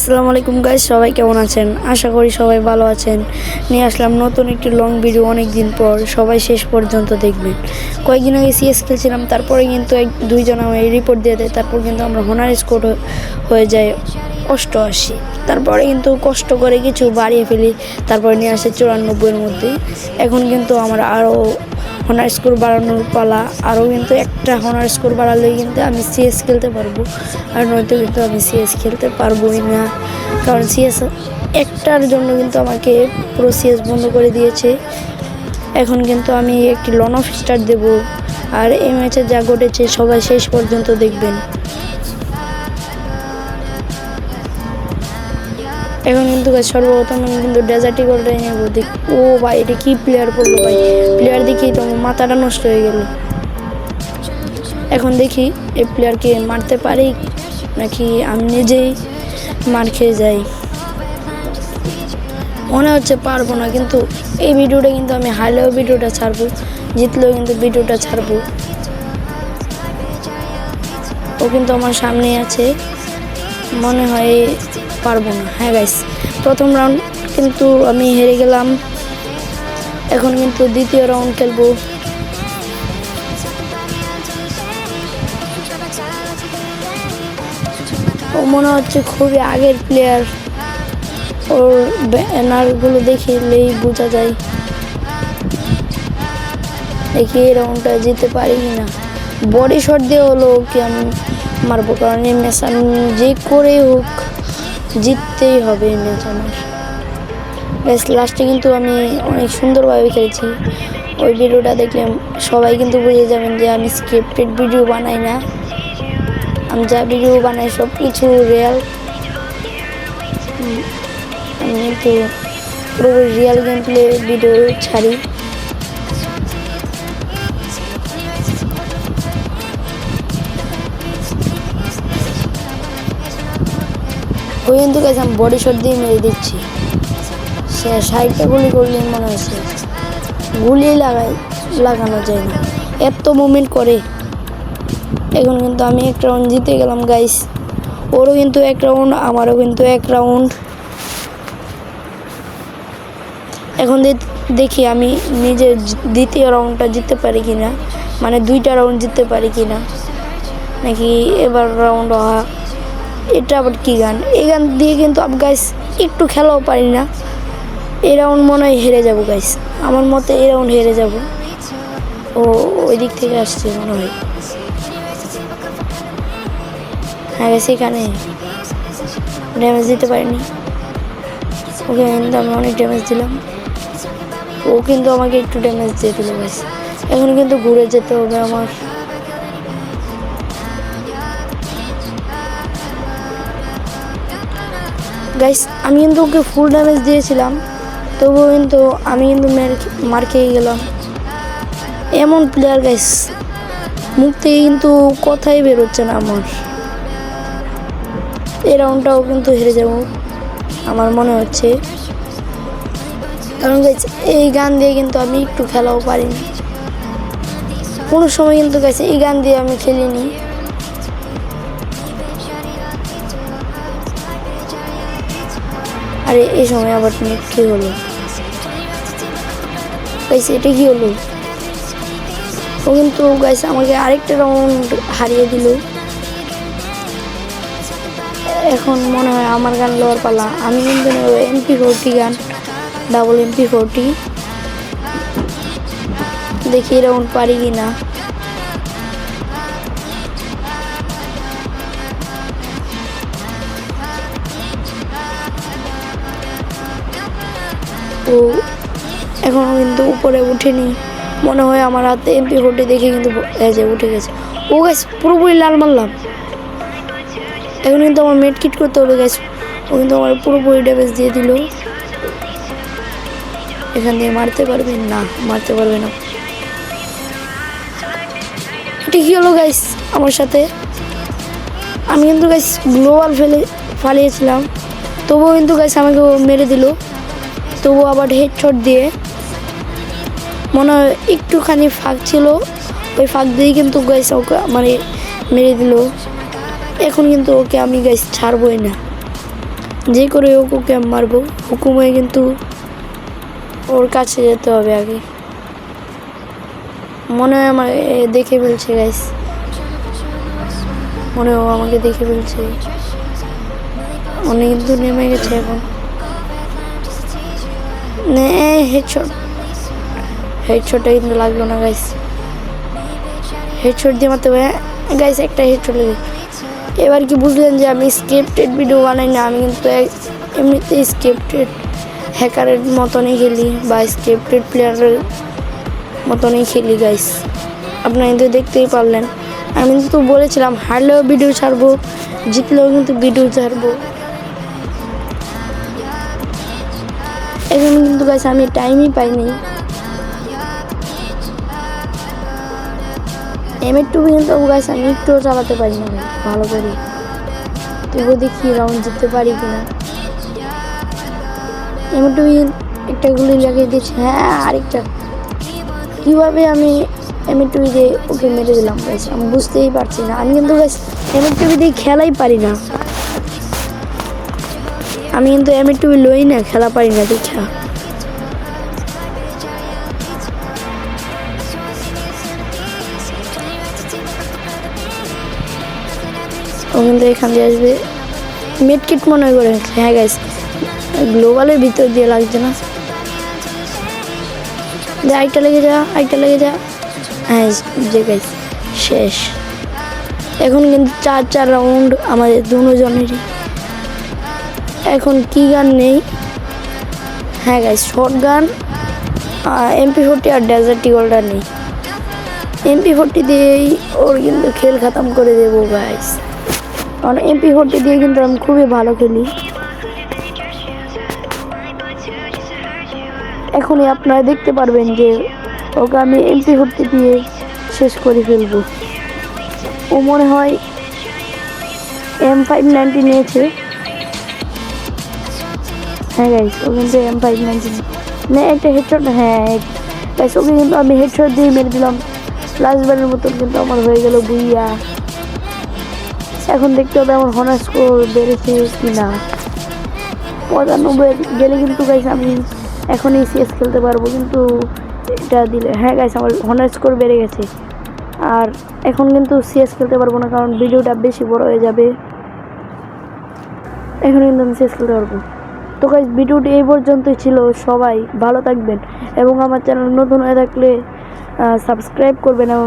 আসসালামু আলাইকুম গাইস, সবাই কেমন আছেন? আশা করি সবাই ভালো আছেন। নিয়ে আসলাম নতুন একটি লং ভিডিও অনেক দিন পর। সবাই শেষ পর্যন্ত দেখবেন। কয়েকদিন আগে সিএস খেলছিলাম, তারপরে কিন্তু দুইজন আমায় রিপোর্ট দিয়ে দেয়। তারপর কিন্তু আমরা হোনার স্কোর হয়ে যায় 88। তারপরে কিন্তু কষ্ট করে কিছু বাড়িয়ে ফেলি, তারপরে নিয়ে আসে 94-এর মধ্যে। এখন কিন্তু আমরা আরও হোনার স্কোর বাড়ানোর পালা। আরও কিন্তু একটা হোনার স্কোর বাড়ালেই কিন্তু আমি সিএস খেলতে পারবো, আর নয়তো কিন্তু আমি সিএস খেলতে পারবোই না। কারণ সিএস একটার জন্য কিন্তু আমাকে পুরো সিএস বন্ধ করে দিয়েছে। এখন কিন্তু আমি একটি লন অফ স্টার দেবো, আর এই ম্যাচে যা ঘটেছে সবাই শেষ পর্যন্ত দেখবেন। এখন কিন্তু সর্বপ্রথম আমি কিন্তু ডেজার্ট ইগলটাই নেবো। ও ভাই, এটা কি প্লেয়ার পড়লো ভাই! প্লেয়ার দেখেই তো মাথাটা নষ্ট হয়ে গেল। এখন দেখি এই প্লেয়ারকে মারতে পারি নাকি আমি নিজেই মার খেয়ে যাই। মনে হচ্ছে পারবো না, কিন্তু এই ভিডিওটা কিন্তু আমি হারলেও ভিডিওটা ছাড়বো, জিতলেও কিন্তু ভিডিওটা ছাড়বো। ও কিন্তু আমার সামনেই আছে, মনে হয় পারবো না। হ্যাঁ গাইস, প্রথম রাউন্ড কিন্তু আমি হেরে গেলাম। এখন কিন্তু দ্বিতীয় রাউন্ড খেলবো। ও মনে হচ্ছে খুবই আগের প্লেয়ার, ওর ব্যানারগুলো দেখলেই বোঝা যায়। দেখি এই রাউন্ডটা জিততে পারি কিনা। বডি শট দিয়ে হলো ওকে আমি মারবো, কারণ এই ম্যাচ আমি যে করে হোক জিততেই হবে এই ম্যাচ আমার। ব্যাস লাস্টে কিন্তু আমি অনেক সুন্দরভাবে খেলেছি। ওই ভিডিওটা দেখলে সবাই কিন্তু বুঝে যাবেন যে আমি স্ক্রিপ্টেড ভিডিও বানাই না। আমি যা ভিডিও বানাই সব কিছু রিয়েল। আমি একটু পুরো রিয়েল গেম প্লে ভিডিও ছাড়ি। ওই কিন্তু গাছ আমি বডি শট দিয়ে মেরে দিচ্ছি। সে 60টা গুলি করলে মনে হচ্ছে গুলি লাগানো যায় না, এত মুভমেন্ট করে। এখন কিন্তু আমি এক রাউন্ড জিতে গেলাম গাইস। ওরও কিন্তু এক রাউন্ড, আমারও কিন্তু এক রাউন্ড। এখন দেখি আমি নিজে দ্বিতীয় রাউন্ডটা জিততে পারি কিনা, মানে 2টা রাউন্ড জিততে পারি কিনা, নাকি এবার রাউন্ড এটা আবার কী গান! এই গান দিয়ে কিন্তু গাইস একটু খেলাও পারি না। এই রাউন্ড মনে হয় হেরে যাবো গাইস, আমার মতে এই রাউন্ড হেরে যাব। ও ওই দিক থেকে আসছে মনে হয়। হ্যাঁ গাইস, এখানে ড্যামেজ দিতে পারিনি। ওকে কিন্তু আমি অনেক ড্যামেজ দিলাম, ও কিন্তু আমাকে একটু ড্যামেজ দিয়ে দিল গাইস। এখন কিন্তু ঘুরে যেতে হবে আমার। গাইস আমি কিন্তু ওকে ফুল ড্যামেজ দিয়েছিলাম, তবুও কিন্তু আমি কিন্তু মার খেয়ে গেলাম। এমন প্লেয়ার গাইস, মুখ থেকে কিন্তু কথাই বেরোচ্ছে না আমার। এই রাউন্ডটাও কিন্তু হেরে যাব আমার মনে হচ্ছে, কারণ গাইস এই গান দিয়ে কিন্তু আমি একটু খেলাও পারিনি কোনো সময়। কিন্তু গাইস এই গান দিয়ে আমি খেলিনি। আরে এই সময় আবার নেট কি হলো গাইস? এটা কি হলো? ও কিন্তু গাইস আমাকে আরেকটা রাউন্ড হারিয়ে দিল। এখন মনে হয় আমার গান লওয়ার পালা। আমি কিন্তু MP40 গান, ডাবল MP40। দেখি রাউন্ড পারি কি না। ও এখনও কিন্তু উপরে উঠেনি, মনে হয় আমার হাতে MP40 দেখে কিন্তু উঠে গেছে। ও গাইস পুরোপুরি লাল মারলাম। এখন কিন্তু আমার মেড কিট করতে হবে গাইস। ও কিন্তু আমার পুরোপুরি ড্যামেজ দিয়ে দিল। এখান দিয়ে মারতে পারবে না, মারতে পারবে না। এটা কি হলো গাইস আমার সাথে? আমি কিন্তু গাইস গ্লোবাল ফালিয়েছিলাম, তবুও কিন্তু গাইস আমাকে মেরে দিল। তবুও আবার হেডশট দিয়ে, মনে হয় একটুখানি ফাঁক ছিল, ওই ফাঁক দিয়েই কিন্তু গাইস ওকে মানে মেরে দিল। এখন কিন্তু ওকে আমি গাইস ছাড়বই না। যে করে হোক ওকে আমি মারবো। হুকুমে কিন্তু ওর কাছে যেতে হবে আগে। মনে হয় আমার দেখে ফেলছে গাইস, মনে হয় ও আমাকে দেখে ফেলছে। অনেক কিন্তু নেমে গেছে এখন। হেডশট, হেডশটটা কিন্তু লাগলো না গাইস। হেডশট দিয়ে মারতে হবে গাইস, একটা হেডশট লেগে। এবার কি বুঝলেন যে আমি স্ক্রিপ্টেড ভিডিও বানাই না, আমি কিন্তু এমনিতে স্ক্রিপ্টেড হ্যাকারের মতনই খেলি বা স্ক্রিপ্টেড প্লেয়ারের মতনই খেলি গাইস। আপনারা কিন্তু দেখতেই পারলেন, আমি কিন্তু বলেছিলাম হারলেও ভিডিও ছাড়বো, জিতলেও কিন্তু ভিডিও ছাড়বো। এখন কিন্তু গাইস আমি টাইমই পাইনি। M2 কিন্তু গাইস আমি একটুও চালাতে পারি না ভালো করে। তবুও দেখি রাউন্ড জিততে পারি কিনা। M2 একটা গুলি লাগিয়ে দিচ্ছি। হ্যাঁ আরেকটা, কীভাবে আমি M2 দিয়ে ওকে মেরে দিলাম গাইস আমি বুঝতেই পারছি না। আমি কিন্তু গাইস M2 দিয়ে খেলাই পারি না, আমি কিন্তু M2 লই না, খেলা পারি না দেখা। ও কিন্তু এখান দিয়ে আসবে, মেডকিট মনে করে। হ্যাঁ গাইস গ্লোবালের ভিতর দিয়ে লাগছে না, আইটা লেগে যা, আইটা লেগে যা। হ্যাঁ যে গাইস শেষ। এখন কিন্তু 4 রাউন্ড আমাদের দুজনেরই। এখন কি গান নেই? হ্যাঁ গাইস শর্ট গান, MP40 আর ডেজার্ট ইগলটা নেই। MP40 দিয়েই ওর কিন্তু খেল খতম করে দেবো গাইস, কারণ MP40 দিয়ে কিন্তু আমি খুবই ভালো খেলি। এখনই আপনারা দেখতে পারবেন যে ওকে আমি MP40 দিয়ে শেষ করে ফেলবো। ও মনে হয় M590 নিয়েছে। হ্যাঁ গাইস ও কিন্তু M590 না, একটা হেডশট। হ্যাঁ গাইস ওকে কিন্তু আমি হেডশট দিয়ে মেরে দিলাম। লাস্ট বারের মতন কিন্তু আমার হয়ে গেল বুইয়া। এখন দেখতে হবে আমার হনার স্কোর বেড়েছে কি না। 95 গেলে কিন্তু গাইস আমি এখনই CS খেলতে পারবো, কিন্তু এটা দিলে। হ্যাঁ গাইস আমার হনার স্কোর বেড়ে গেছে, আর এখন কিন্তু CS খেলতে পারবো না কারণ ভিডিওটা বেশি বড় হয়ে যাবে। এখন কিন্তু আমি CS খেলতে পারবো। তো গাইস ভিডিওটি এই পর্যন্তই ছিল। সবাই ভালো থাকবেন এবং আমার চ্যানেল নতুন হয়ে থাকলে সাবস্ক্রাইব করবেন এবং